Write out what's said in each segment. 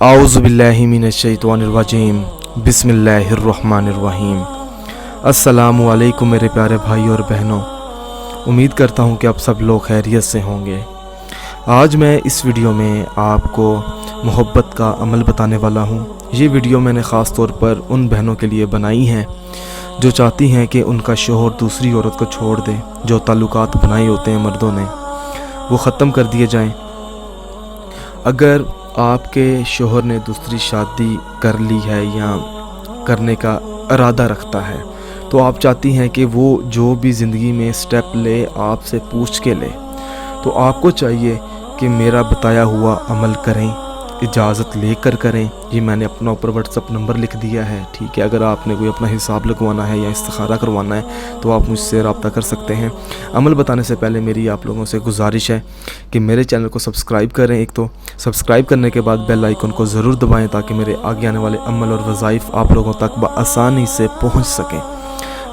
आऊज़ु बिल्लाहि मिनश्शैतानिर्रजीम बिस्मिल्लाहिर्रहमानिर्रहीम। अस्सलामु अलैकुम मेरे प्यारे भाई और बहनों, उम्मीद करता हूँ कि आप सब लोग खैरियत से होंगे। आज मैं इस वीडियो में आपको मोहब्बत का अमल बताने वाला हूँ। ये वीडियो मैंने ख़ास तौर पर उन बहनों के लिए बनाई है जो चाहती हैं कि उनका शोहर दूसरी औरत को छोड़ दे। जो ताल्लुकात बनाए होते हैं मर्दों ने वो ख़त्म कर दिए जाएं। अगर आपके शोहर ने दूसरी शादी कर ली है या करने का इरादा रखता है तो आप चाहती हैं कि वो जो भी ज़िंदगी में स्टेप ले आपसे पूछ के ले, तो आपको चाहिए कि मेरा बताया हुआ अमल करें, इजाज़त लेकर करें। ये मैंने अपना ऊपर व्हाट्सअप नंबर लिख दिया है, ठीक है। अगर आपने कोई अपना हिसाब लगवाना है या इस्तिखारा करवाना है तो आप मुझसे रब्ता कर सकते हैं। अमल बताने से पहले मेरी आप लोगों से गुजारिश है कि मेरे चैनल को सब्सक्राइब करें। एक तो सब्सक्राइब करने के बाद बेल आइकन को ज़रूर दबाएं ताकि मेरे आगे आने वाले अमल और वज़ाइफ आप लोगों तक बआसानी से पहुँच सकें।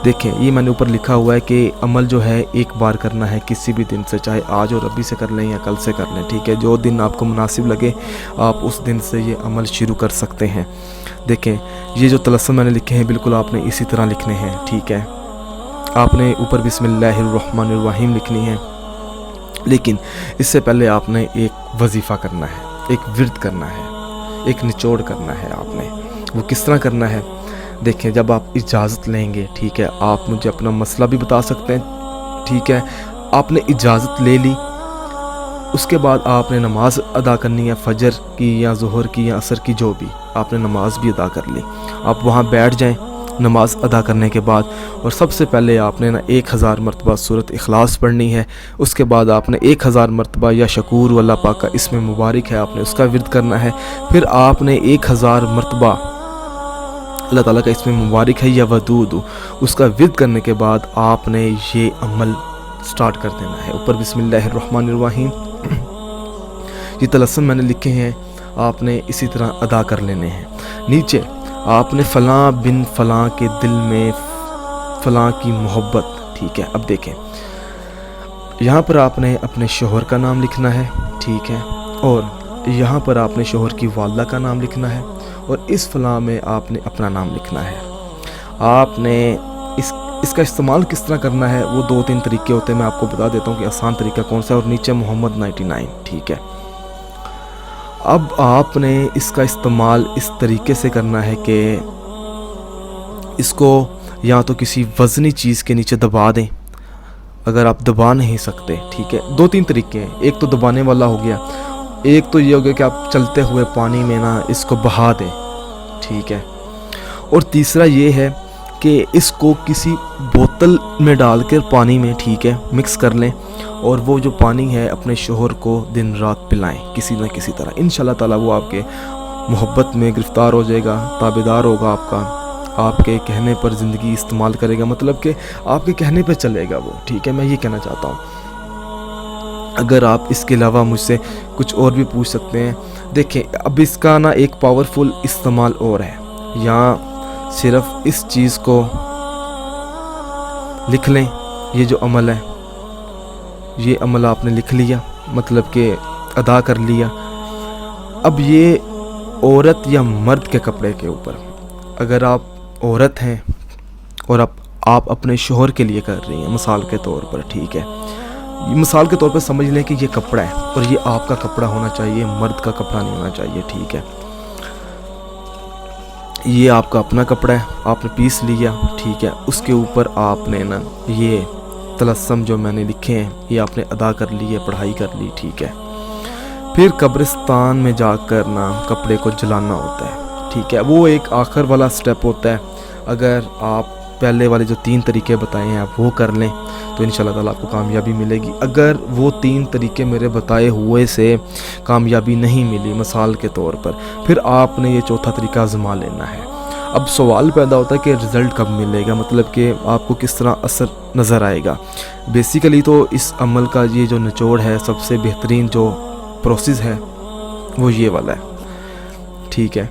देखें, ये मैंने ऊपर लिखा हुआ है कि अमल जो है एक बार करना है किसी भी दिन से, चाहे आज और अभी से कर लें या कल से कर लें, ठीक है। जो दिन आपको मुनासिब लगे आप उस दिन से ये अमल शुरू कर सकते हैं। देखें, ये जो तलस्सुम मैंने लिखे हैं बिल्कुल आपने इसी तरह लिखने हैं, ठीक है। आपने ऊपर बिस्मिल्लाहिर्रहमानिर्रहीम लिखनी है, लेकिन इससे पहले आपने एक वजीफ़ा करना है, एक विर्द करना है, एक निचोड़ करना है। आपने वो किस तरह करना है, देखें, जब आप इजाज़त लेंगे, ठीक है, आप मुझे अपना मसला भी बता सकते हैं, ठीक है। आपने इजाज़त ले ली, उसके बाद आपने नमाज अदा करनी है, फजर की या ज़ोहर की या असर की, जो भी आपने नमाज भी अदा कर ली। आप वहाँ बैठ जाएं नमाज अदा करने के बाद, और सबसे पहले आपने 1000 मरतबा सूरत इखलास पढ़नी है। उसके बाद आपने 1000 मरतबा या शकूर वल्लाह पाक का इसमें मुबारक है आपने उसका विर्द करना है। फिर आपने 1000 मरतबा अल्लाह ताला का इसमें मुबारक है या वदूद उसका विर्द करने के बाद आपने ये अमल स्टार्ट कर देना है। ऊपर बिस्मिल्लाहिर्रहमानिर्रहीम ये तलस्सुम मैंने लिखे हैं, आपने इसी तरह अदा कर लेने हैं। नीचे आपने फ़लाँ बिन फ़लाँ के दिल में फ़लाँ की मोहब्बत, ठीक है। अब देखें, यहाँ पर आपने अपने शोहर का नाम लिखना है, ठीक है, और यहाँ पर आपने शोहर की वालदा का नाम लिखना है, और इस फ़लाँ में आपने अपना नाम लिखना है। आपने इसका इस्तेमाल किस तरह करना है वो 2-3 तरीके होते हैं, मैं आपको बता देता हूँ कि आसान तरीका कौन सा है। और नीचे मोहम्मद 99, ठीक है। अब आपने इसका इस्तेमाल इस तरीके से करना है कि इसको या तो किसी वज़नी चीज़ के नीचे दबा दें, अगर आप दबा नहीं सकते, ठीक है। 2-3 तरीके हैं, एक तो दबाने वाला हो गया, एक तो ये हो गया कि आप चलते हुए पानी में ना इसको बहा दें, ठीक है। और तीसरा ये है कि इसको किसी बोतल में डालकर पानी में, ठीक है, मिक्स कर लें, और वो जो पानी है अपने शोहर को दिन रात पिलाएं किसी न किसी तरह। इंशाल्लाह ताला वो आपके मोहब्बत में गिरफ़्तार हो जाएगा, ताबेदार होगा आपका, आपके कहने पर ज़िंदगी इस्तेमाल करेगा, मतलब कि आपके कहने पर चलेगा वो, ठीक है। मैं ये कहना चाहता हूँ। अगर आप इसके अलावा मुझसे कुछ और भी पूछ सकते हैं। देखें, अब इसका ना एक पावरफुल इस्तेमाल और है, यहाँ सिर्फ इस चीज़ को लिख लें। ये जो अमल है ये अमल आपने लिख लिया, मतलब कि अदा कर लिया। अब ये औरत या मर्द के कपड़े के ऊपर, अगर आप औरत हैं और आप अपने शोहर के लिए कर रही हैं मिसाल के तौर पर, ठीक है, मिसाल के तौर पर समझ लें कि ये कपड़ा है और ये आपका कपड़ा होना चाहिए, मर्द का कपड़ा नहीं होना चाहिए, ठीक है। ये आपका अपना कपड़ा है, आपने पीस लिया, ठीक है। उसके ऊपर आपने ना ये तलस्सुम जो मैंने लिखे हैं ये आपने अदा कर ली है, पढ़ाई कर ली, ठीक है। फिर कब्रिस्तान में जाकर ना कपड़े को जलाना होता है, ठीक है। वो एक आखिर वाला स्टेप होता है। अगर आप पहले वाले जो 3 तरीके बताए हैं आप वो कर लें तो इंशाल्लाह ताला आपको कामयाबी मिलेगी। अगर वो 3 तरीके मेरे बताए हुए से कामयाबी नहीं मिली मिसाल के तौर पर, फिर आपने ये चौथा तरीका आज़मा लेना है। अब सवाल पैदा होता है कि रिज़ल्ट कब मिलेगा, मतलब कि आपको किस तरह असर नज़र आएगा। बेसिकली तो इस अमल का ये जो निचोड़ है, सबसे बेहतरीन जो प्रोसेस है वो ये वाला है, ठीक है।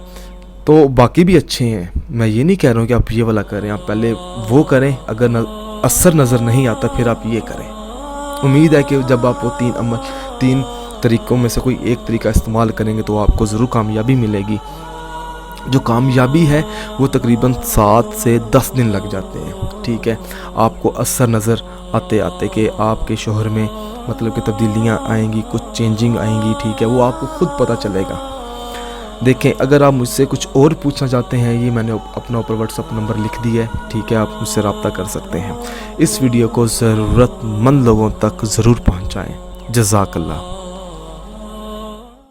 तो बाकी भी अच्छे हैं, मैं ये नहीं कह रहा हूँ कि आप ये वाला करें, आप पहले वो करें, अगर असर नज़र नहीं आता फिर आप ये करें। उम्मीद है कि जब आप वो 3 طریقوں میں سے کوئی ایک طریقہ استعمال کریں گے تو آپ کو ضرور کامیابی ملے گی۔ جو کامیابی ہے وہ تقریباً 7 سے 10 دن لگ جاتے ہیں، ٹھیک ہے۔ آپ کو اثر نظر آتے آتے کہ آپ کے شوہر میں مطلب کہ تبدیلیاں آئیں گی، کچھ چینجنگ آئیں گی، ٹھیک ہے، وہ آپ کو خود پتہ چلے گا۔ دیکھیں، اگر آپ مجھ سے کچھ اور پوچھنا چاہتے ہیں، یہ میں نے اپنا اوپر واٹس ایپ نمبر لکھ دیا ہے، ٹھیک ہے، آپ مجھ سے رابطہ کر سکتے ہیں۔ اس ویڈیو کو ضرورت مند لوگوں تک ضرور پہنچائیں۔ جزاک اللہ۔